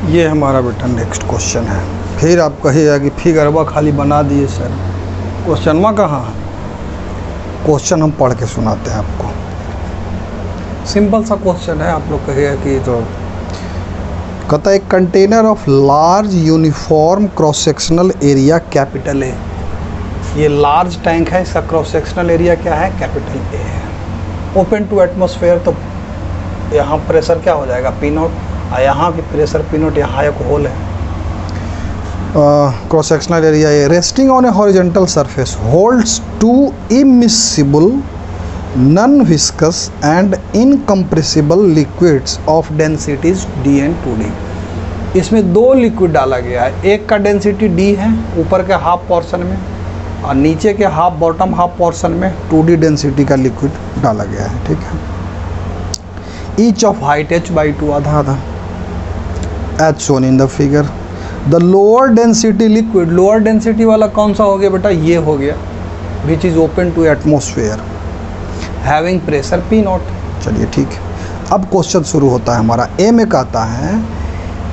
ये हमारा बेटा नेक्स्ट क्वेश्चन है। फिर आप कहिएगा कि फिगरवा खाली बना दिए सर, क्वेश्चनवा कहाँ है? क्वेश्चन हम पढ़ के सुनाते हैं आपको। सिंपल सा क्वेश्चन है, आप लोग कहिएगा कि तो कहता है container of large uniform cross sectional area capital A. ये लार्ज टैंक है, इसका क्रॉस सेक्शनल एरिया क्या है? कैपिटल ए है। ओपन टू एटमॉस्फेयर, तो यहाँ प्रेशर क्या हो जाएगा? पी नॉट, और यहाँ भी प्रेशर पी नॉट, यहाँ एक होल है। Cross sectional area A resting on A horizontal surface holds to immiscible non viscous and incompressible liquids of densities D and 2D। इसमें दो लिक्विड डाला गया है, एक का डेंसिटी डी है ऊपर के हाफ पोर्शन में, और नीचे के हाफ बॉटम हाफ पोर्शन में 2D डेंसिटी का लिक्विड डाला गया है। ठीक है, ईच ऑफ हाइट h/2, आधा आधा, as shown in the figure. The lower density liquid, lower density वाला कौन सा हो गया बेटा? ये हो गया, which is open to atmosphere having pressure P naught. चलिए ठीक है, अब क्वेश्चन शुरू होता है हमारा। ए में कहता है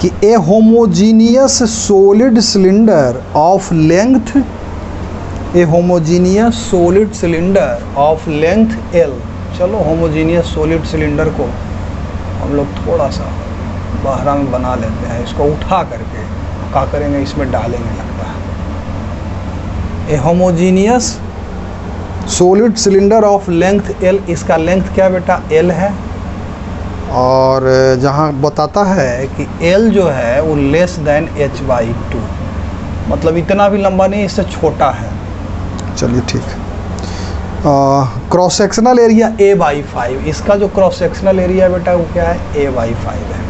कि a homogeneous solid cylinder of length, a homogeneous solid cylinder of length L. चलो होमोजीनियस सॉलिड सिलेंडर को हम लोग थोड़ा सा बहरा में बना लेते हैं, इसको उठा करके क्या करेंगे, इसमें डालेंगे लगता है। A homogeneous solid cylinder of length L, इसका लेंथ क्या बेटा? एल है, और जहाँ बताता है कि एल जो है वो लेस देन h/2, मतलब इतना भी लंबा नहीं, इससे छोटा है। चलिए ठीक है। क्रॉस सेक्शनल एरिया a/5, इसका जो क्रॉस सेक्शनल एरिया बेटा वो क्या है? a/5 है।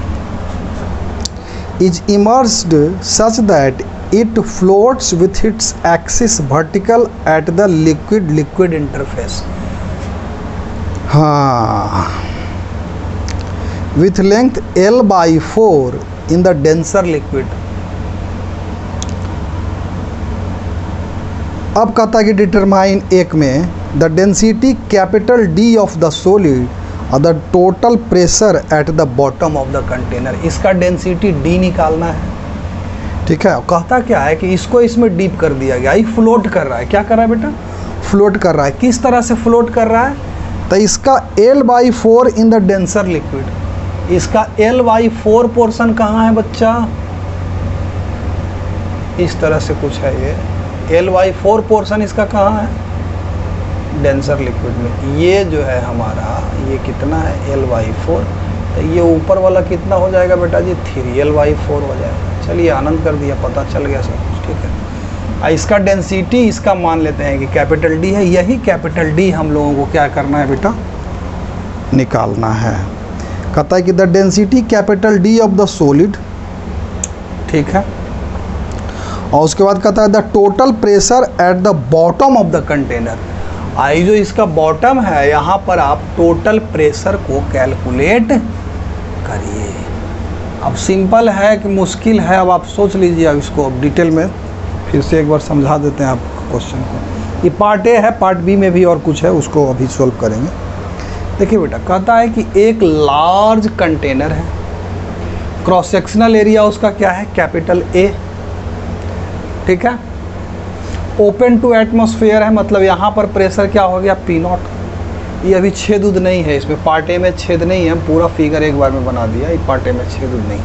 Is immersed such that it floats with its axis vertical at the liquid interface. हाँ, with length l/4 in the denser liquid. अब कहता है कि डिटरमाइन एक में the density capital D of the solid और the total pressure at the bottom of the container. इसका density D निकालना है। ठीक है, कहता क्या है कि इसको इसमें डीप कर दिया गया, ये फ्लोट कर रहा है। क्या कर रहा है बेटा? फ्लोट कर रहा है। किस तरह से फ्लोट कर रहा है? तो इसका l/4 in the denser liquid, इसका l/4 पोर्शन कहाँ है बच्चा? इस तरह से कुछ है, ये l/4 पोर्शन इसका कहाँ है? डेंसर लिक्विड में। ये जो है हमारा, ये कितना है? l/4। तो ये ऊपर वाला कितना हो जाएगा बेटा जी? 3l/4 हो जाएगा। चलिए आनंद कर दिया, पता चल गया सब कुछ। ठीक है, इसका डेंसिटी इसका मान लेते हैं कि कैपिटल D है। यही कैपिटल D हम लोगों को क्या करना है बेटा? निकालना है। कहता है कि the density capital D of the solid, ठीक है, और उसके बाद कहता है the total pressure at the bottom of the container. आई जो इसका बॉटम है, यहाँ पर आप टोटल प्रेशर को कैलकुलेट करिए। अब सिंपल है कि मुश्किल है, अब आप सोच लीजिए। अब इसको अब डिटेल में फिर से एक बार समझा देते हैं आपको क्वेश्चन को। ये पार्ट ए है, पार्ट बी में भी और कुछ है, उसको अभी सॉल्व करेंगे। देखिए बेटा, कहता है कि एक लार्ज कंटेनर है, क्रॉस सेक्शनल एरिया उसका क्या है? Capital A. ठीक है, ओपन टू एटमॉस्फेयर है, मतलब यहाँ पर प्रेशर क्या हो गया? P not. ये अभी छेद उद नहीं है इसमें, पार्ट ए में छेद नहीं है, पूरा फिगर एक बार में बना दिया। ये पार्ट ए में छेद उद नहीं,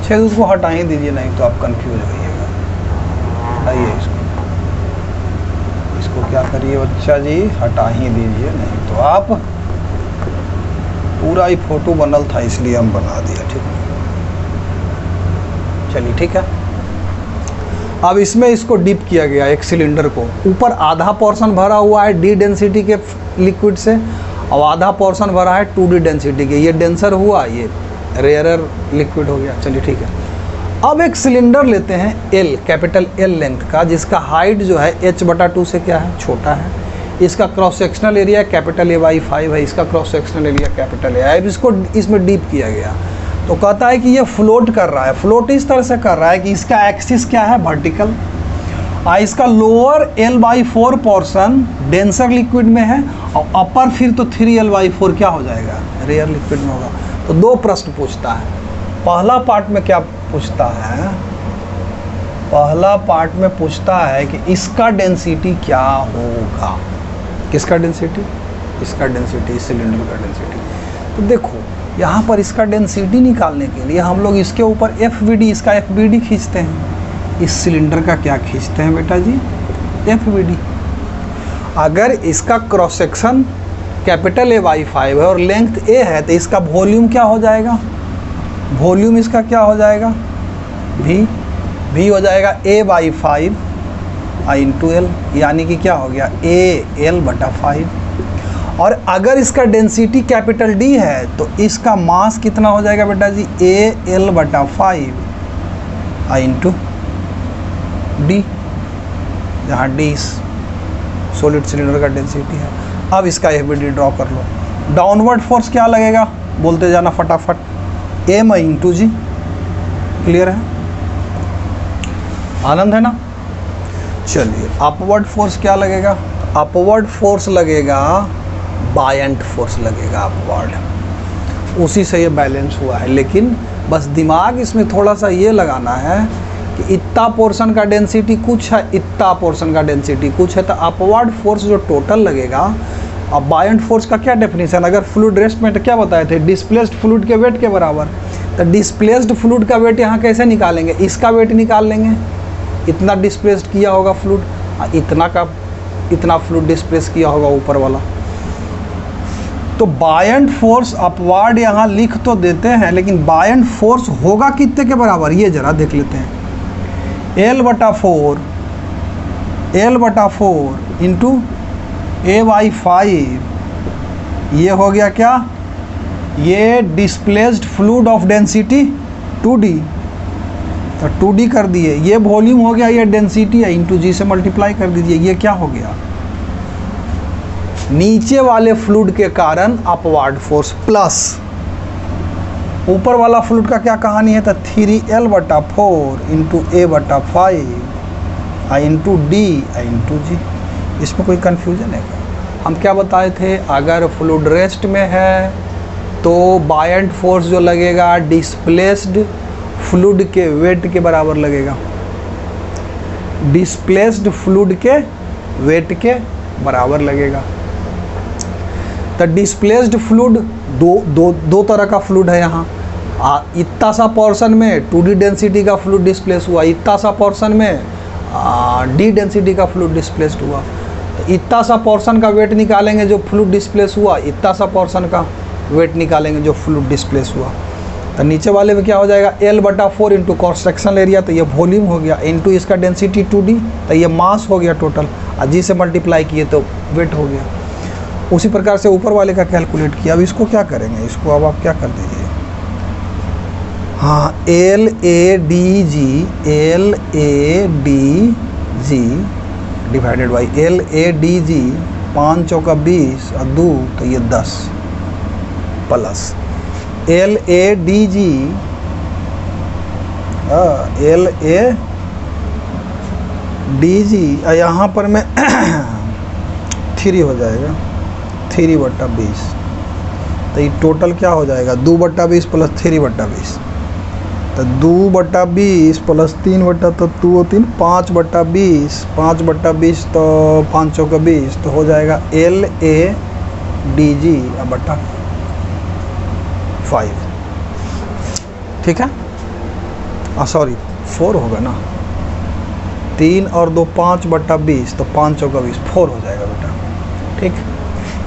छेद उद को हटा ही दीजिए, नहीं तो आप कंफ्यूज होइएगा। आइए इसको क्या करिए बच्चा जी? हटा ही दीजिए, नहीं तो आप पूरा ही फोटो बनल था इसलिए हम बना दिया। ठीक है, चलिए ठीक है। अब इसमें इसको डिप किया गया एक सिलेंडर को, ऊपर आधा पोर्शन भरा हुआ है D डेंसिटी के लिक्विड से, और आधा पोर्शन भरा है 2D डेंसिटी के। ये डेंसर हुआ, ये रेयरर लिक्विड हो गया। चलिए ठीक है, अब एक सिलेंडर लेते हैं L, कैपिटल L लेंथ का, जिसका हाइट जो है h/2 से क्या है? छोटा है। इसका cross sectional area capital A/5 है, इसका cross sectional area capital A है। अब इसको इसमें डीप किया गया, तो कहता है कि ये फ्लोट कर रहा है। फ्लोट इस तरह से कर रहा है कि इसका एक्सिस क्या है? वर्टिकल, इसका lower l/4 portion denser liquid में है, और अपर फिर तो 3l/4 क्या हो जाएगा? रेयर लिक्विड में होगा। तो दो प्रश्न पूछता है, पहला पार्ट में क्या पूछता है, पहला पार्ट में पूछता है कि इसका डेंसिटी क्या होगा। किसका डेंसिटी? इसका डेंसिटी, इस सिलेंडर का डेंसिटी। तो देखो यहाँ पर इसका डेंसिटी निकालने के लिए हम लोग इसके ऊपर FVD, इसका FVD खींचते हैं। इस सिलेंडर का क्या खींचते हैं बेटा जी? FVD। अगर इसका क्रॉस सेक्शन कैपिटल A/5 है और लेंथ A है तो इसका वॉल्यूम क्या हो जाएगा? वॉल्यूम इसका क्या हो जाएगा? V हो जाएगा A/5 × L, यानी कि क्या हो गया? AL/5। और अगर इसका डेंसिटी कैपिटल D है तो इसका मास कितना हो जाएगा बेटा जी? AL/5 × D, जहाँ D सॉलिड सिलेंडर का डेंसिटी है। अब इसका FVD ड्रॉ कर लो। डाउनवर्ड फोर्स क्या लगेगा? बोलते जाना फटाफट। M × G। क्लियर है? आनंद है ना? चलिए, अपवर्ड फोर्स क्या लगेगा? अपवर्ड फोर्स लगेगा, बायंट फोर्स लगेगा अपवर्ड। उसी से ये बैलेंस हुआ है। लेकिन बस दिमाग इसमें थोड़ा सा ये लगाना है कि इतना पोर्शन का डेंसिटी कुछ है, इतना पोर्शन का डेंसिटी कुछ है, तो अपवर्ड फोर्स जो टोटल लगेगा। अब बायंट फोर्स का क्या डेफिनेशन? अगर फ्लूइड रेस्ट में तो क्या बताए थे? डिस्प्लेस्ड फ्लूइड के वेट के बराबर। तो डिस्प्लेस्ड फ्लूइड का वेट यहाँ कैसे निकालेंगे? इसका वेट निकाल लेंगे। इतना डिस्प्लेस्ड किया होगा फ्लूइड, इतना फ्लूइड डिस्प्लेस किया होगा ऊपर वाला। तो बायंट फोर्स अपवर्ड यहाँ लिख तो देते हैं, लेकिन बायंट फोर्स होगा कितने के बराबर? ये जरा देख लेते हैं। L/4 × A/5, ये हो गया क्या? ये displaced fluid of density 2D, तो 2D कर दिए। ये वॉल्यूम हो गया, ये डेंसिटी है, × G से मल्टीप्लाई कर दीजिए। ये क्या हो गया? नीचे वाले फ्लूइड के कारण अपवर्ड फोर्स प्लस ऊपर वाला फ्लूइड का क्या कहानी है? तो 3L/4 × A/5 × D × G। इसमें कोई कन्फ्यूजन है क्या? हम क्या बताए थे? अगर फ्लूइड रेस्ट में है तो बायंट फोर्स जो लगेगा डिस्प्लेस्ड फ्लूइड के वेट के बराबर लगेगा। डिस्प्लेस्ड फ्लूइड के वेट के बराबर लगेगा। तो डिस्प्लेस्ड फ्लूइड दो तरह का फ्लूइड है यहाँ। इतना सा पोर्शन में 2D डेंसिटी का फ्लूइड डिस्प्लेस हुआ, इतना सा पोर्शन में D डेंसिटी का फ्लूइड डिस्प्लेस्ड हुआ। तो इतना सा पोर्शन का वेट निकालेंगे जो फ्लूइड डिस्प्लेस हुआ, इतना सा पोर्शन का वेट निकालेंगे जो फ्लूइड डिस्प्लेस हुआ। तो नीचे वाले में क्या हो जाएगा? L/4 × क्रॉस सेक्शनल एरिया, तो ये वॉल्यूम हो गया, × इसका डेंसिटी 2D, तो ये मास हो गया टोटल, और G से मल्टीप्लाई किए तो वेट हो गया। उसी प्रकार से ऊपर वाले का कैलकुलेट किया। अब इसको क्या करेंगे? इसको अब आप क्या कर दीजिए, हाँ, LADG डिवाइडेड बाई LADG 5 चौका 20 और 2, तो ये 10 प्लस LADG यहाँ पर में 3 हो जाएगा, 3/20। तो ये टोटल क्या हो जाएगा? 2/20 प्लस 3/20, तो 2/20 प्लस 3 तो 2 3 5/20, 5/20 तो 5 चौका 20, तो हो जाएगा LADG / 5। ठीक है? सॉरी 4 होगा ना, 3 और 2 5/20, तो 5 चौका 20, 4 हो जाएगा बेटा। ठीक,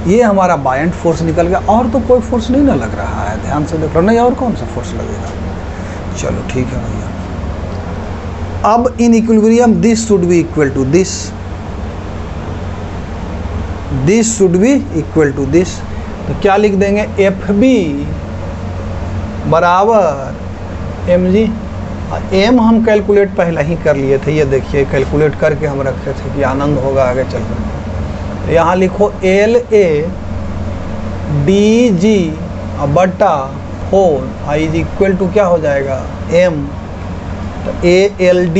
ये हमारा बायंट फोर्स निकल गया। और तो कोई फोर्स नहीं ना लग रहा है, ध्यान से देख लो। नहीं, और कौन सा फोर्स लगेगा? चलो ठीक है भैया। अब in equilibrium this should be equal to this, this should be equal to this. तो क्या लिख देंगे? FB बराबर mg। m हम कैलकुलेट पहले ही कर लिए थे, ये देखिए कैलकुलेट करके हम रखे थे कि आनंद होगा आगे चलकर। तो यहाँ लिखो LADG/4 इज इक्वल टू क्या हो जाएगा? m। तो ALD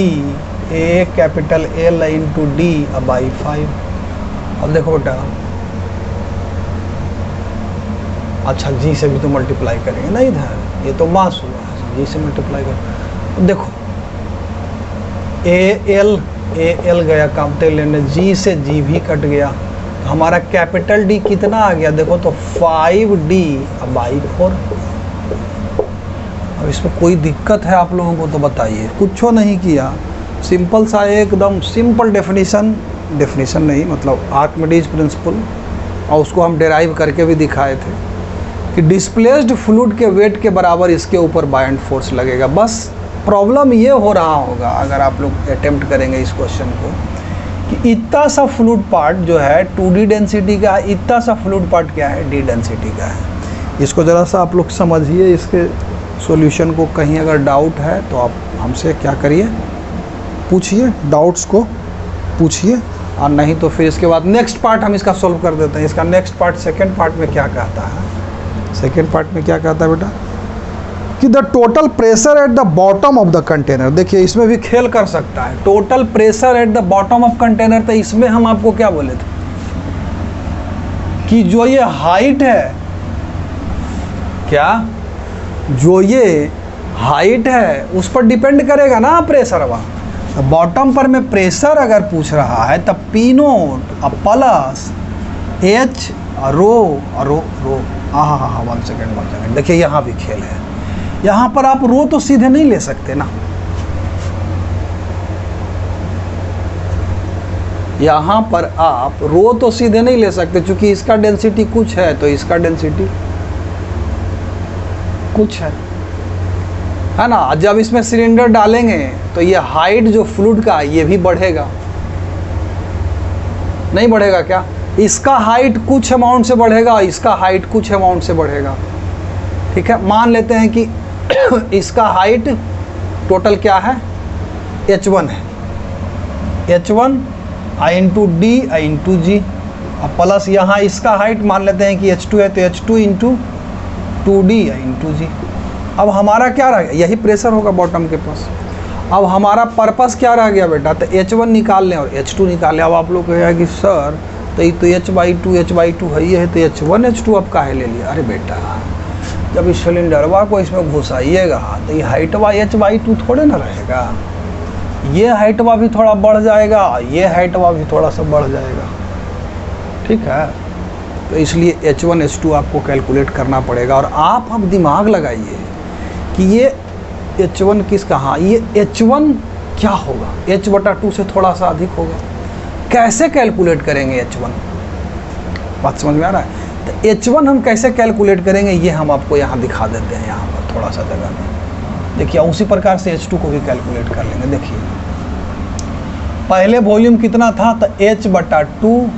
A capital L × D/5। अब देखो बेटा, अच्छा G से भी तो मल्टीप्लाई करेंगे, नहीं ध्यान, ये तो मास हुआ है, जी से मल्टीप्लाई कर, देखो ए एल गया कामते लेने, जी से जी भी कट गया, तो हमारा कैपिटल डी कितना आ गया देखो तो 5D बाई 4। अब इसमें कोई दिक्कत है आप लोगों को तो बताइए, कुछ नहीं किया, सिंपल सा एकदम सिंपल डेफिनेशन नहीं मतलब आर्किमिडीज प्रिंसिपल, और उसको हम डेराइव करके भी दिखाए थे कि डिस्प्लेस्ड फ्लूइड के वेट के बराबर इसके ऊपर बायंड फोर्स लगेगा। बस प्रॉब्लम ये हो रहा होगा अगर आप लोग अटेम्प्ट करेंगे इस क्वेश्चन को कि इतना सा फ्लूइड पार्ट जो है 2D डेंसिटी का है, इतना सा फ्लूइड पार्ट क्या है, D डेंसिटी का है। इसको ज़रा सा आप लोग समझिए, इसके सॉल्यूशन को कहीं अगर डाउट है तो आप हमसे क्या करिए, पूछिए, डाउट्स को पूछिए, और नहीं तो फिर इसके बाद नेक्स्ट पार्ट हम इसका सॉल्व कर देते हैं। इसका नेक्स्ट पार्ट सेकंड पार्ट में क्या कहता है, सेकंड पार्ट में क्या कहता है बेटा कि the total pressure at the bottom of the container. देखिए इसमें भी खेल कर सकता है, total pressure at the bottom of container, तो इसमें हम आपको क्या बोले थे कि जो ये हाइट है, क्या जो ये हाइट है उस पर डिपेंड करेगा ना प्रेशर। वहाँ बॉटम पर में प्रेशर अगर पूछ रहा है तब P note plus H rho रो रो, हाँ 1 सेकेंड, देखिए यहाँ भी खेल है। यहाँ पर आप रो तो सीधे नहीं ले सकते ना, यहाँ पर आप रो तो सीधे नहीं ले सकते, क्योंकि इसका डेंसिटी कुछ है तो इसका डेंसिटी कुछ है ना। जब इसमें सिलेंडर डालेंगे तो ये हाइट जो फ्लूइड का ये भी बढ़ेगा, नहीं बढ़ेगा क्या? इसका हाइट कुछ अमाउंट से बढ़ेगा, इसका हाइट कुछ अमाउंट से बढ़ेगा, ठीक है। मान लेते हैं कि इसका हाइट टोटल क्या है, h1 है, h1 I into D I into G, अब प्लस यहाँ इसका हाइट मान लेते हैं कि h2 है तो h2 इंटू 2d आई इंटू जी। अब हमारा क्या रह गया, यही प्रेशर होगा बॉटम के पास। अब हमारा पर्पस क्या रह गया बेटा, तो h1 निकाल लें और h2 निकाल लें। अब आप लोग कहेगा कि सर तो ये तो h/2 है, ये है तो h1 h2 अब काहे ले लिया। अरे बेटा जब इस सिलेंडरवा को इसमें घुसाइएगा तो ये हाइटवा h/2 थोड़े ना रहेगा, ये हाइटवा भी थोड़ा बढ़ जाएगा, ये हाइटवा भी थोड़ा सा बढ़ जाएगा, ठीक है। तो इसलिए h1 h2 आपको कैलकुलेट करना पड़ेगा। और आप अब दिमाग लगाइए कि ये h1 किसका, हाँ ये h1 क्या होगा, h/2 से थोड़ा सा अधिक होगा। कैसे कैलकुलेट करेंगे h1, बात समझ में आ रहा है? तो h1 हम कैसे कैलकुलेट करेंगे ये हम आपको यहाँ दिखा देते हैं, यहाँ पर थोड़ा सा जगह में देखिए। उसी प्रकार से h2 को भी कैलकुलेट कर लेंगे। देखिए पहले वॉल्यूम कितना था, तो h/2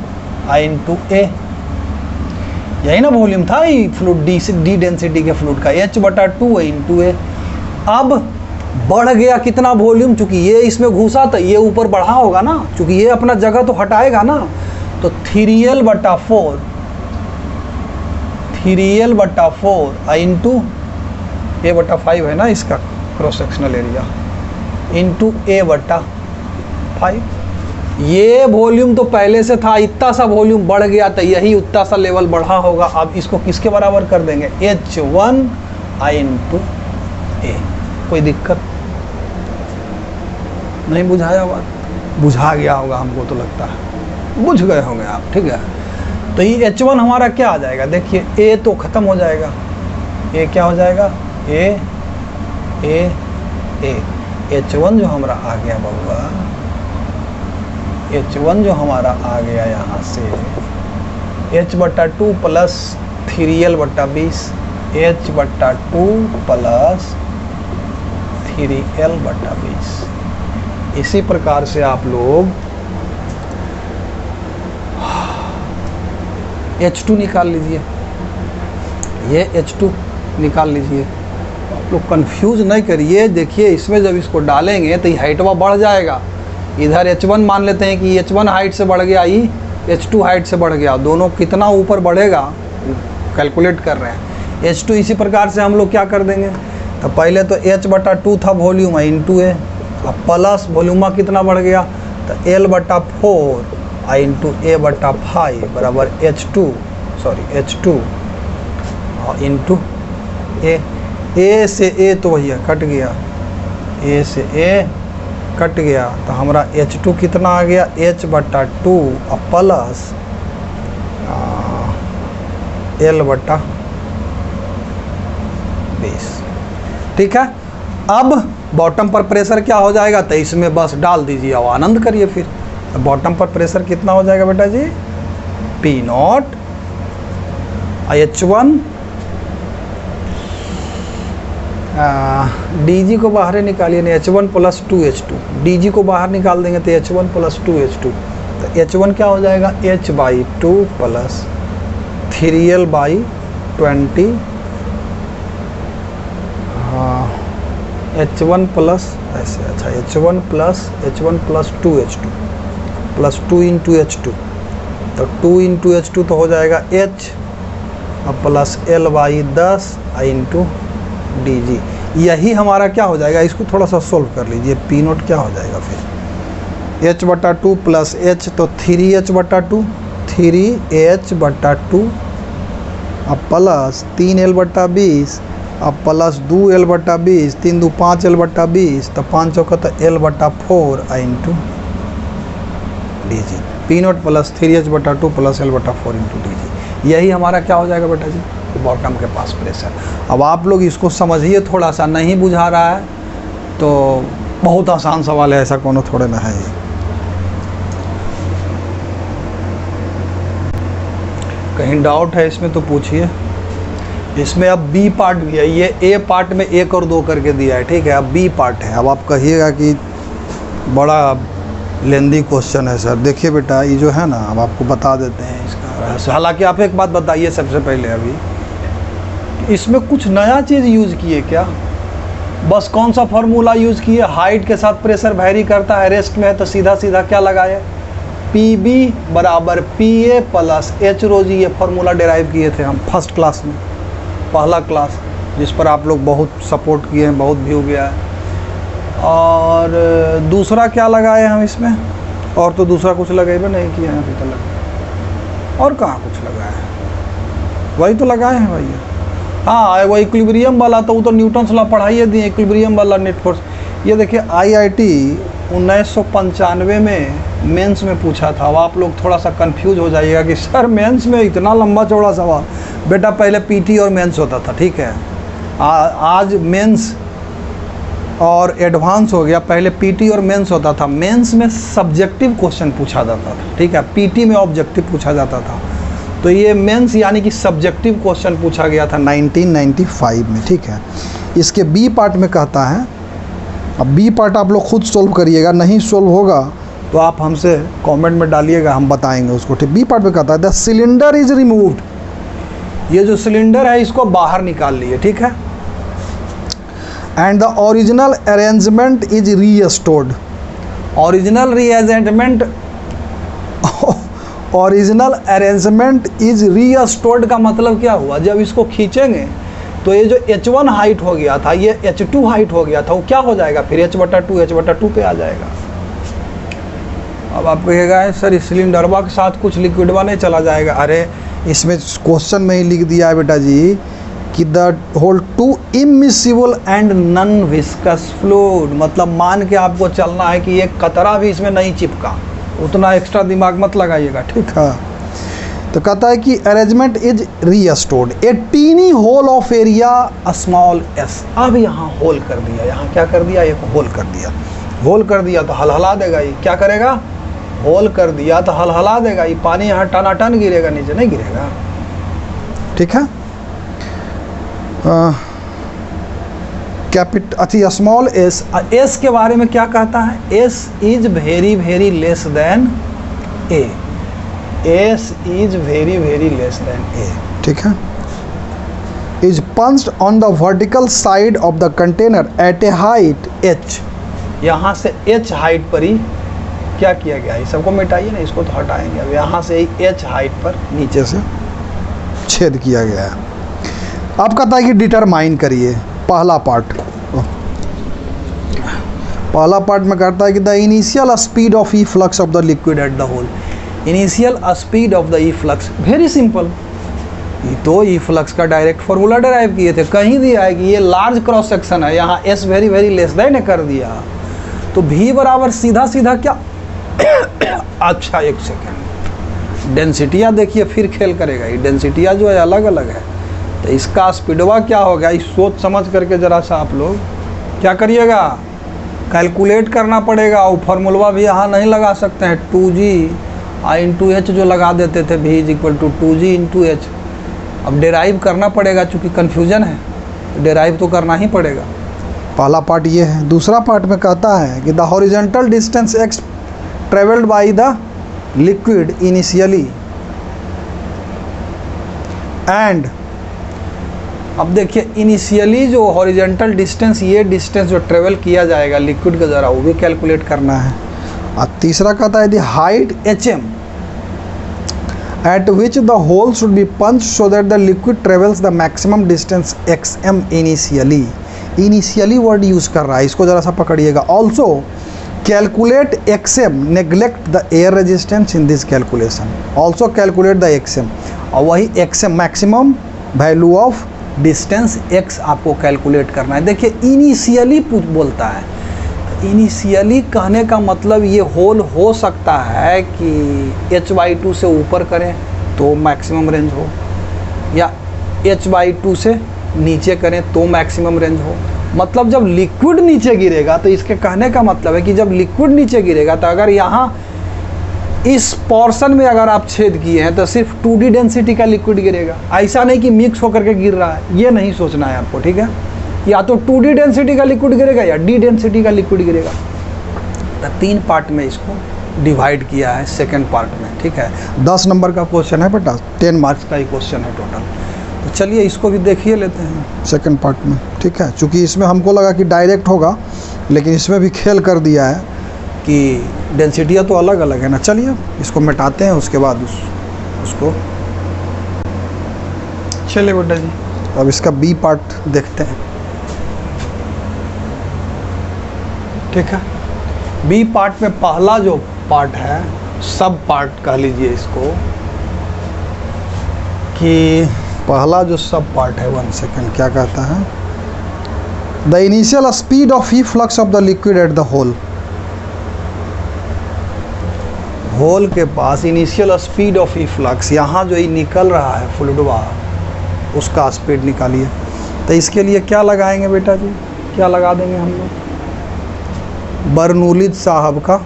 I इंटू ए, यही ना वॉल्यूम था ये फ्लूइड डी डेंसिटी के फ्लूइड का, h/2 I इंटू ए। अब बढ़ गया कितना वॉल्यूम, चूंकि ये इसमें घुसा तो ये ऊपर बढ़ा होगा ना, चूंकि ये अपना जगह तो हटाएगा ना, तो 3L/4 I इंटू A/5 है ना इसका cross sectional area, into A/5। ये वॉल्यूम तो पहले से था, इतना सा वॉल्यूम बढ़ गया तो यही उतना सा लेवल बढ़ा होगा। अब इसको किसके बराबर कर देंगे, h1 I इंटू ए। कोई दिक्कत नहीं, बुझाया बात, बुझा गया होगा हमको तो लगता है, बुझ गए होंगे आप, ठीक है। तो ये h1 हमारा क्या आ जाएगा, देखिए a तो ख़त्म हो जाएगा, a क्या हो जाएगा, a h1 जो हमारा आ गया बउआ, h1 जो हमारा आ गया यहाँ से h/2 plus 3L/20, h/2 plus 3L/20। इसी प्रकार से आप लोग h2 निकाल लीजिए, ये h2 निकाल लीजिए। आप लोग कंफ्यूज नहीं करिए, देखिए इसमें जब इसको डालेंगे तो ये हाइटवा बढ़ जाएगा। इधर h1 मान लेते हैं कि h1 हाइट से बढ़ गया, ये h2 हाइट से बढ़ गया, दोनों कितना ऊपर बढ़ेगा कैलकुलेट कर रहे हैं। h2 इसी प्रकार से हम लोग क्या कर देंगे, तो पहले तो h/2 था वॉल्यूम इंटू ए, अब प्लस वॉल्यूमा कितना बढ़ गया, तो L/4 I इंटू A/5 बराबर h2 इंटू ए। ए से ए तो भैया कट गया, ए से ए कट गया, तो हमारा H2 कितना आ गया, H/2 और प्लस L/20। ठीक है, अब बॉटम पर प्रेशर क्या हो जाएगा, तो इसमें बस डाल दीजिए और आनंद करिए फिर। तो बॉटम पर प्रेशर कितना हो जाएगा बेटा जी, P0 H1 DG को बाहर निकालिए, नहीं H1 + 2H2, DG को बाहर निकाल देंगे तो H1 + 2H2, तो H1 क्या हो जाएगा, H/2 + 3L/20, हाँ H1 प्लस ऐसे, अच्छा H1 + 2H2 + 2 × H2, तो 2 × H2 तो हो जाएगा H और प्लस L/10 × DG। यही हमारा क्या हो जाएगा, इसको थोड़ा सा सोल्व कर लीजिए। P0 क्या हो जाएगा फिर, H/2 + H तो 3H/2, 3H/2 और प्लस 3L/20 और प्लस 2L/20, 3 × 2 = 5L/20, तो 5 चौका तो L/4 × DG। P0 + 3H/2 + L/4 × DG, यही हमारा क्या हो जाएगा बेटा जी, बॉटम के पास प्रेशर। अब आप लोग इसको समझिए, थोड़ा सा नहीं बुझा रहा है तो बहुत आसान सवाल है, ऐसा कोनो थोड़े ना है। कहीं डाउट है इसमें तो पूछिए। इसमें अब बी पार्ट भी है, ये ए पार्ट में 1 और 2 करके दिया है, ठीक है, अब बी पार्ट है। अब आप कहिएगा कि बड़ा लेंदी क्वेश्चन है सर। देखिए बेटा, ये जो है ना, अब आपको बता देते हैं इसका रहस्य। हालांकि आप एक बात बताइए सबसे पहले, अभी इसमें कुछ नया चीज़ यूज़ किए क्या, बस कौन सा फार्मूला यूज़ किए, हाइट के साथ प्रेशर वैरी करता है, रेस्ट में है तो सीधा सीधा क्या लगाए, PB = PA + H/ρg, ये फार्मूला डेराइव किए थे हम फर्स्ट क्लास में, पहला क्लास, जिस पर आप लोग बहुत सपोर्ट किए हैं, बहुत व्यू गया है। और दूसरा क्या लगाए हम इसमें, और तो दूसरा कुछ लगाए नहीं किए हैं अभी तक, और कहाँ कुछ लगाए हैं, वही तो लगाए हैं भैया। हाँ, वो इक्विलिब्रियम वाला तो वो तो न्यूटन्स लॉ पढ़ाइए दिए, इक्विलिब्रियम वाला नेट फोर्स। ये देखिए IIT 1995 में मेंस में पूछा था। अब आप लोग थोड़ा सा कंफ्यूज हो जाइएगा कि सर मेंस में इतना लंबा चौड़ा सवाल। बेटा पहले PT और मेंस होता था, ठीक है, आज मेंस और एडवांस हो गया। पहले PT और मेंस होता था, मेंस में सब्जेक्टिव क्वेश्चन पूछा जाता था, ठीक है, PT में ऑब्जेक्टिव पूछा जाता था। तो ये मेंस यानी कि सब्जेक्टिव क्वेश्चन पूछा गया था 1995 में, ठीक है। इसके बी पार्ट में कहता है, अब बी पार्ट आप लोग खुद सोल्व करिएगा, नहीं सोल्व होगा तो आप हमसे कमेंट में डालिएगा, हम बताएंगे उसको, ठीक। बी पार्ट में कहता है द सिलेंडर इज रिमूव्ड, ये जो सिलेंडर है इसको बाहर निकाल लिए, ठीक है, and the original arrangement is restored. Original arrangement is restored का मतलब क्या हुआ, जब इसको खींचेंगे तो ये जो H1 हाइट हो गया था, ये H2 हाइट हो गया था, वो क्या हो जाएगा फिर, H/2 पे आ जाएगा। अब आप कहिएगा सर इस सिलेंडरवा के साथ कुछ लिक्विडवा नहीं चला जाएगा। अरे इसमें क्वेश्चन में ही लिख दिया है बेटा जी कि the whole two immiscible and non viscous fluid, मतलब मान के आपको चलना है कि एक कतरा भी इसमें नहीं चिपका, उतना एक्स्ट्रा दिमाग मत लगाइएगा, ठीक है। तो कहता है कि arrangement is restored, a tiny hole of area small s। अब यहाँ होल कर दिया, यहाँ क्या कर दिया, एक होल कर दिया, होल कर दिया तो हलहला देगा। ये क्या करेगा, होल कर दिया तो हलहला देगा, ये पानी यहाँ टनाटन गिरेगा, नीचे नहीं गिरेगा, ठीक है। स्मॉल s, s के बारे में क्या कहता है, s is very very less than a, s is very very less than a, ठीक है। Is punched on the vertical side of the container at a height h, यहाँ से h हाइट पर ही क्या किया गया है, सबको मिटाइए ना, इसको तो हटाएंगे। अब यहाँ से h हाइट पर नीचे से छेद किया गया है। अब कहता है कि डिटरमाइन करिए पहला पार्ट। पहला पार्ट में कहता है कि the initial speed of efflux of the liquid at the hole. Initial speed of the efflux, very simple, ये तो ई फ्लक्स का डायरेक्ट फॉर्मूला डिराइव किए थे, कहीं दिया है कि ये लार्ज क्रॉस सेक्शन है, यहाँ S very very less then ने कर दिया, तो भी बराबर सीधा सीधा क्या अच्छा एक सेकेंड, डेंसिटियाँ देखिए फिर खेल करेगा, ये डेंसिटियाँ जो है अलग अलग है, तो इसका स्पीडवा क्या होगा, इस सोच समझ करके ज़रा सा आप लोग क्या करिएगा, कैलकुलेट करना पड़ेगा। और फार्मूला भी यहाँ नहीं लगा सकते हैं, 2g/h जो लगा देते थे, v is equal to 2g/h, अब डेराइव करना पड़ेगा, चूँकि कन्फ्यूजन है तो डेराइव तो करना ही पड़ेगा। पहला पार्ट ये है। दूसरा पार्ट में कहता है कि the horizontal distance x travelled by the liquid initially and, अब देखिए इनिशियली जो हॉरिजॉन्टल डिस्टेंस, ये डिस्टेंस जो ट्रेवल किया जाएगा लिक्विड का, ज़रा वो भी कैलकुलेट करना है। और तीसरा कहता है the height hm at which the hole should be punched so that the liquid travels the maximum distance xm initially। Initially word use कर रहा है, इसको ज़रा सा पकड़िएगा। Also calculate xm, neglect the air resistance in this calculation, also calculate the xm, और वही xm maximum value of distance x आपको कैलकुलेट करना है। देखिए इनिशियली बोलता है, इनिशियली कहने का मतलब ये होल हो सकता है कि h/2 से ऊपर करें तो मैक्सिमम रेंज हो, या h/2 से नीचे करें तो मैक्सिमम रेंज हो। मतलब जब लिक्विड नीचे गिरेगा, तो इसके कहने का मतलब है कि जब लिक्विड नीचे गिरेगा, तो अगर यहाँ इस पोर्शन में अगर आप छेद किए हैं तो सिर्फ 2D डेंसिटी का लिक्विड गिरेगा, ऐसा नहीं कि मिक्स होकर के गिर रहा है, ये नहीं सोचना है आपको, ठीक है। या तो 2D डेंसिटी का लिक्विड गिरेगा या D डेंसिटी का लिक्विड गिरेगा। तो 3 पार्ट में इसको डिवाइड किया है सेकंड पार्ट में, ठीक है। 10 नंबर का क्वेश्चन है बेटा, 10 मार्क्स का ही क्वेश्चन है टोटल। तो चलिए इसको भी देखिए लेते हैं सेकंड पार्ट में, ठीक है। चूँकि इसमें हमको लगा कि डायरेक्ट होगा, लेकिन इसमें भी खेल कर दिया है कि डेंसिटियाँ तो अलग अलग है ना। चलिए इसको मिटाते हैं, उसके बाद उसको चलिए बेटा जी अब इसका बी पार्ट देखते हैं, ठीक है। बी पार्ट में पहला जो पार्ट है, सब पार्ट कह लीजिए इसको, कि पहला जो सब पार्ट है, 1 सेकेंड, क्या कहता है, the initial speed of efflux of the liquid at the hole, hole के पास initial speed of efflux, यहाँ जो ये निकल रहा है फ्लूइडवा, उसका स्पीड निकालिए। तो इसके लिए क्या लगाएंगे बेटा जी, क्या लगा देंगे हम लोग, बर्नौली साहब का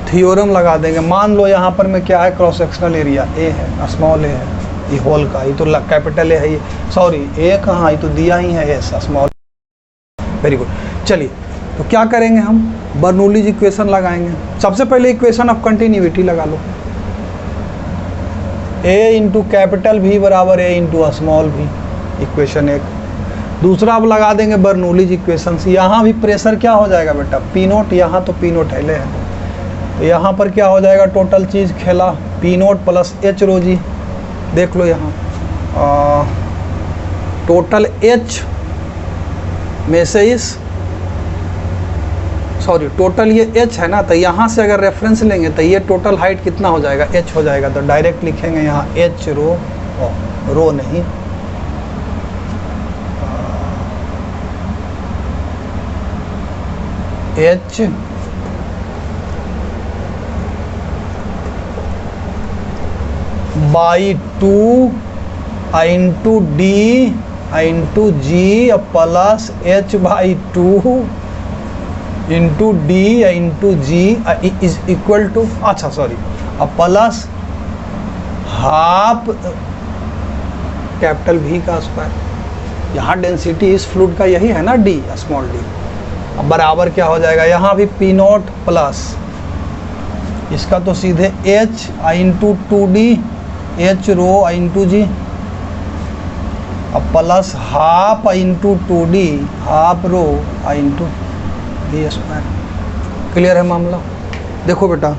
थ्योरम लगा देंगे। मान लो यहाँ पर में क्या है, क्रॉस सेक्शनल एरिया ए है, स्मॉल ए है, ये होल का, ये तो कैपिटल ए है, ये सॉरी ए कहाँ, ये तो दिया ही है एस, स्मॉल, वेरी गुड। चलिए तो क्या करेंगे हम, बर्नौली इक्वेशन लगाएंगे। सबसे पहले इक्वेशन ऑफ कंटिन्यूटी लगा लो, ए इंटू कैपिटल भी बराबर ए इंटू स्मॉल भी, इक्वेशन 1। दूसरा अब लगा देंगे बर्नौली इक्वेशन से, यहाँ भी प्रेशर क्या हो जाएगा बेटा, पी नोट, यहाँ तो पी नोट है, तो यहाँ पर क्या हो जाएगा, टोटल चीज़ खेला पी नोट प्लस एच रो जी, देख लो यहाँ टोटल एच में से इस, सॉरी टोटल ये एच है ना, तो यहाँ से अगर रेफरेंस लेंगे तो ये टोटल हाइट कितना हो जाएगा, एच हो जाएगा। तो डायरेक्ट लिखेंगे यहाँ एच रो, रो नहीं, H by 2 into D into G plus H by 2 into D into G is equal to, अच्छा sorry, plus half capital V का स्क्वायर। यहाँ डेंसिटी इस फ्लूइड का यही है ना, डी, स्मॉल डी। अब बराबर क्या हो जाएगा, यहाँ भी पी नोट प्लस इसका तो सीधे H into 2D H rho into G, अब plus half into 2D half rho into D square. Clear है मामला। देखो बेटा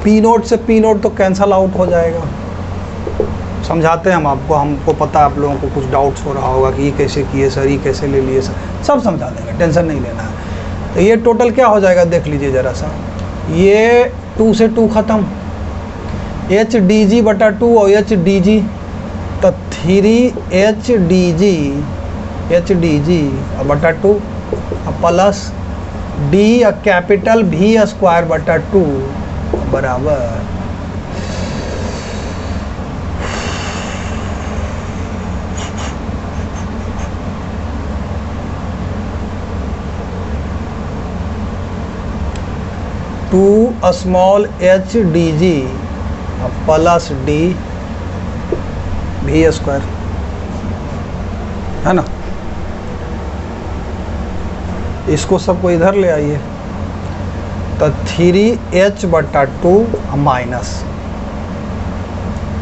पी नोट से पी नोट तो कैंसल आउट हो जाएगा, समझाते हैं हम आपको, हमको पता है आप लोगों को कुछ डाउट्स हो रहा होगा कि ये कैसे किए सर, ये कैसे ले लिए सर, सब समझा देंगे, टेंशन नहीं लेना है। तो ये टोटल क्या हो जाएगा देख लीजिए ज़रा सा, ये 2 से 2 ख़त्म, एच डी जी बटा 2 और एच डी जी तो 3 बटा 2 प्लस डी कैपिटल भी स्क्वायर बटा 2 बराबर 2 small H D G plus D भी स्क्वायर, है ना। इसको सबको इधर ले आइए, तो 3h बटा 2 माइनस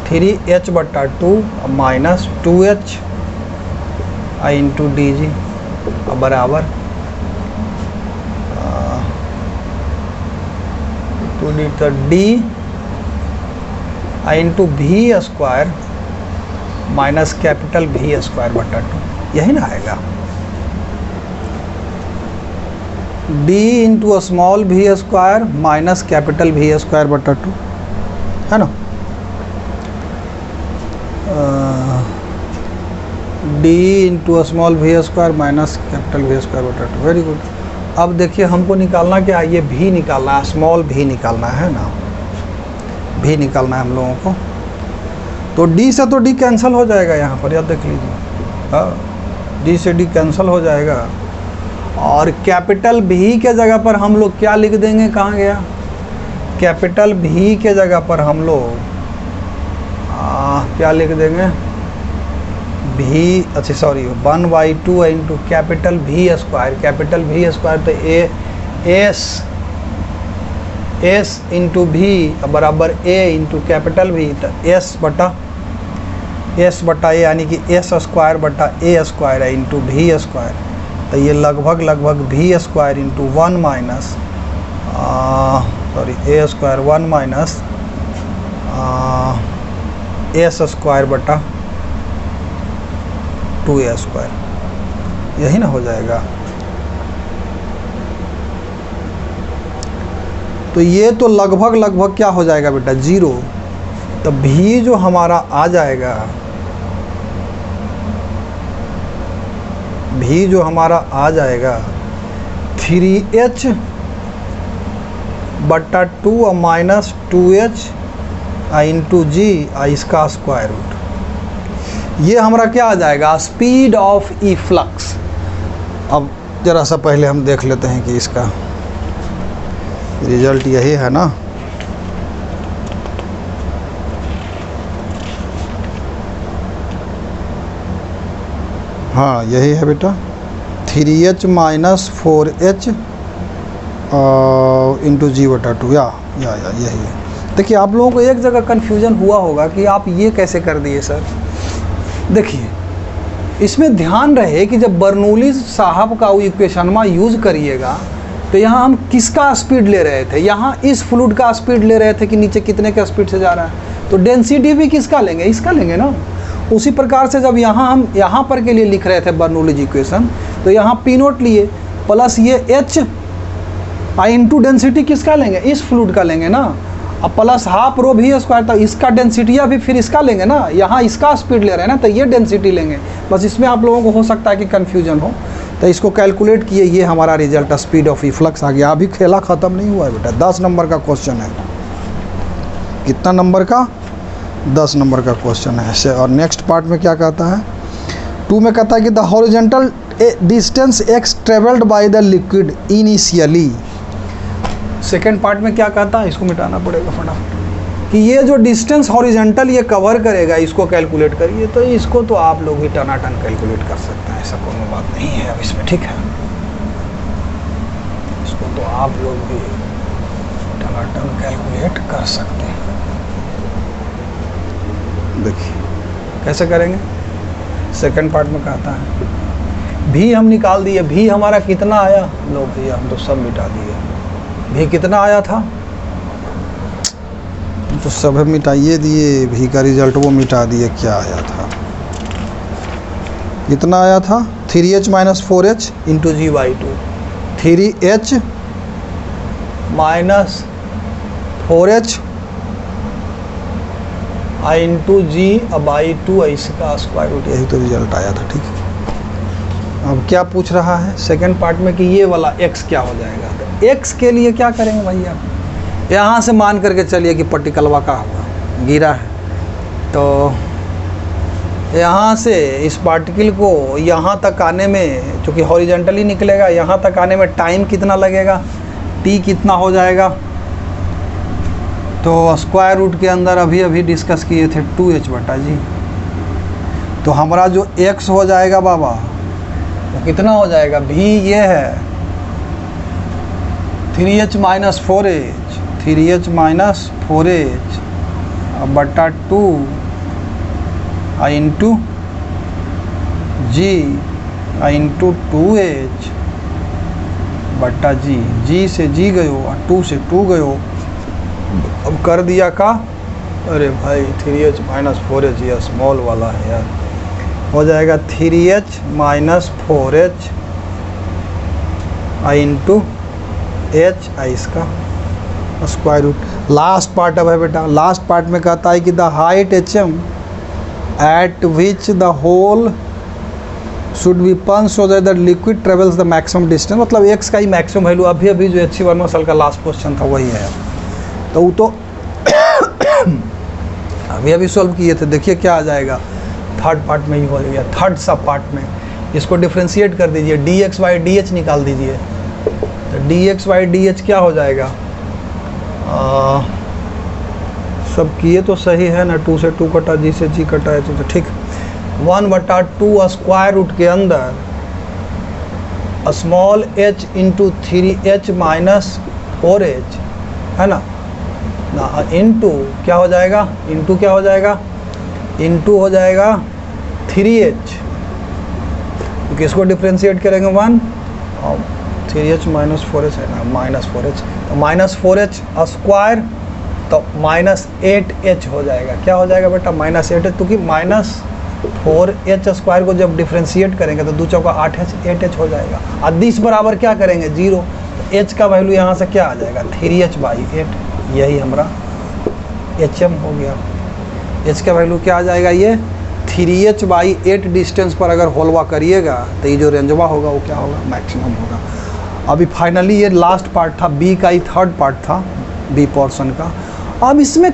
3h बटा 2 minus 2h into D G बराबर 2d तो डी इंटू भी स्क्वायर माइनस कैपिटल भी स्क्वायर बटा 2, यही ना आएगा। d इंटू स्मॉल भी स्क्वायर माइनस कैपिटल भी स्क्वायर बटा 2, है ना। d इंटू स्मॉल भी स्क्वायर माइनस कैपिटल भी स्क्वायर बटा 2, वेरी गुड। अब देखिए हमको निकालना क्या, ये भी निकालना है, स्मॉल भी निकालना है ना, भी निकालना है हम लोगों को। तो d से तो d कैंसिल हो जाएगा यहाँ पर, याद देख लीजिए, हाँ d से d कैंसिल हो जाएगा। और कैपिटल भी के जगह पर हम लोग क्या लिख देंगे, कहाँ गया, कैपिटल भी के जगह पर हम लोग क्या लिख देंगे, भी, अच्छा सॉरी 1/2 इंटू कैपिटल भी स्क्वायर, कैपिटल भी स्क्वायर तो एस इंटू भी बराबर ए इंटू कैपिटल भी, तो एस बटा ए यानी कि एस स्क्वायर बटा ए स्क्वायर है इंटू भी स्क्वायर, तो ये लगभग भी स्क्वायर इंटू 1 माइनस ए स्क्वायर 1 माइनस एस स्क्वायर बटा 2a स्क्वायर, यही ना हो जाएगा। तो ये तो लगभग क्या हो जाएगा बेटा, 0। तो भी जो हमारा आ जाएगा, भी जो हमारा आ जाएगा 3h बटा 2 माइनस 2h इंटू जी इसका स्क्वायर रूट, ये हमारा क्या आ जाएगा, स्पीड ऑफ इफ्लक्स। अब ज़रा सा पहले हम देख लेते हैं कि इसका रिजल्ट यही है ना। हाँ यही है बेटा, 3h माइनस 4h इंटू जी बटा 2, या यही है। देखिए आप लोगों को एक जगह कन्फ्यूज़न हुआ होगा कि आप ये कैसे कर दिए सर। देखिए इसमें ध्यान रहे कि जब बर्नौली साहब का इक्वेशनमा यूज़ करिएगा तो यहाँ हम किसका स्पीड ले रहे थे, यहाँ इस फ्लूइड का स्पीड ले रहे थे कि नीचे कितने के स्पीड से जा रहा है, तो डेंसिटी भी किसका लेंगे, इसका लेंगे ना। उसी प्रकार से जब यहाँ हम यहाँ पर के लिए लिख रहे थे बर्नौली इक्वेशन, तो यहाँ पी नोट लिए प्लस ये एच इंटू डेंसिटी किसका लेंगे, इस फ्लूइड का लेंगे ना, अब प्लस हाफ रो भी स्क्वायर, तो इसका डेंसिटी भी फिर इसका लेंगे ना, यहाँ इसका स्पीड ले रहे हैं ना, तो ये डेंसिटी लेंगे। बस इसमें आप लोगों को हो सकता है कि कन्फ्यूजन हो, तो इसको कैलकुलेट किए, ये हमारा रिजल्ट स्पीड ऑफ इफ्लक्स आ गया। अभी खेला ख़त्म नहीं हुआ है बेटा, 10 नंबर का क्वेश्चन है। कितना नंबर का, 10 नंबर का क्वेश्चन है ऐसे। और नेक्स्ट पार्ट में क्या कहता है, 2 में कहता है कि the horizontal distance x travelled by the liquid initially. Second part में क्या कहता है, इसको मिटाना पड़ेगा फटाफट, कि ये जो डिस्टेंस हॉरिजॉन्टल ये कवर करेगा, इसको कैलकुलेट करिए। तो इसको तो आप लोग भी टनाटन कैलकुलेट कर सकते हैं, ऐसा कोई बात नहीं है अब इसमें, ठीक है। इसको तो आप लोग भी टनाटन कैलकुलेट कर सकते हैं। देखिए कैसे करेंगे, सेकंड पार्ट में कहता है भी हम निकाल दिए, भी हमारा कितना आया, लो भैया हम तो सब मिटा दिए। भी कितना आया था, तो सब मिटाइए दिए, भी का रिजल्ट वो मिटा दिए, क्या आया था, कितना आया था 3h minus 4h into G by 2, 3h minus 4h I into G by 2 इसका स्क्वायर रूट, यही तो रिजल्ट आया था। ठीक है, अब क्या पूछ रहा है सेकंड पार्ट में कि ये वाला x क्या हो जाएगा। तो x के लिए क्या करेंगे भैया, यहाँ से मान करके चलिए कि पर्टिकलवा का हुआ गिरा है, तो यहाँ से इस पार्टिकल को यहाँ तक आने में, चूँकि हॉरिजेंटली निकलेगा, यहाँ तक आने में टाइम कितना लगेगा, t कितना हो जाएगा। तो स्क्वायर रूट के अंदर अभी अभी डिस्कस किए थे 2h बटा जी। तो हमारा जो x हो जाएगा बाबा, तो कितना हो जाएगा, v ये है 3h minus 4h, 3h minus 4h बटा 2 आई इंटू जी आई इंटू 2h बटा जी से जी गयो और 2 से 2 गयो। अब कर दिया का, अरे भाई 3h माइनस 4h ये स्मॉल वाला है यार, हो जाएगा 3h minus 4h I into h आई इसका स्क्वायर रूट। लास्ट पार्ट अब है बेटा, लास्ट पार्ट में कहता है कि the height hm at which the hole should be punch so that the liquid travels the maximum distance, मतलब x का ही मैक्सिमम वैल्यू। अभी अभी जो HC वर्मा साल का लास्ट क्वेश्चन था वही है, तो वो तो अभी अभी सॉल्व किए थे। देखिए क्या आ जाएगा, थर्ड पार्ट में ही हो गया, थर्ड सब पार्ट में इसको डिफ्रेंशिएट कर दीजिए, dx बाई डी निकाल दीजिए। तो dx बाई डी क्या हो जाएगा, सब किए तो सही है ना, 2 से 2 कटा, जी से जी कटा है तो ठीक। 1/2 स्क्वायर रूट के अंदर small h into 3h minus 4h है ना, इंटू क्या हो जाएगा, इंटू क्या हो जाएगा, इंटू हो जाएगा 3h, क्योंकि इसको डिफ्रेंशिएट करेंगे 1 और 3h माइनस 4h है ना, माइनस 4h, तो माइनस 4h स्क्वायर, तो माइनस 8h हो जाएगा। क्या हो जाएगा बेटा, माइनस 8h, क्योंकि माइनस 4h स्क्वायर को जब डिफ्रेंशिएट करेंगे तो 2 चौका 8h, 8h हो जाएगा। और 20 बराबर क्या करेंगे 0, तो h का वैल्यू यहाँ से क्या आ जाएगा 3h बाई 8, यही हमारा HM हो गया। h का वैल्यू क्या आ जाएगा, ये 3h बाई 8 डिस्टेंस पर अगर होलवा करिएगा तो ये जो रेंजवा होगा वो क्या होगा, मैक्सिमम होगा। अभी फाइनली ये लास्ट पार्ट था, बी का ही थर्ड पार्ट था, बी पोर्शन का। अब इसमें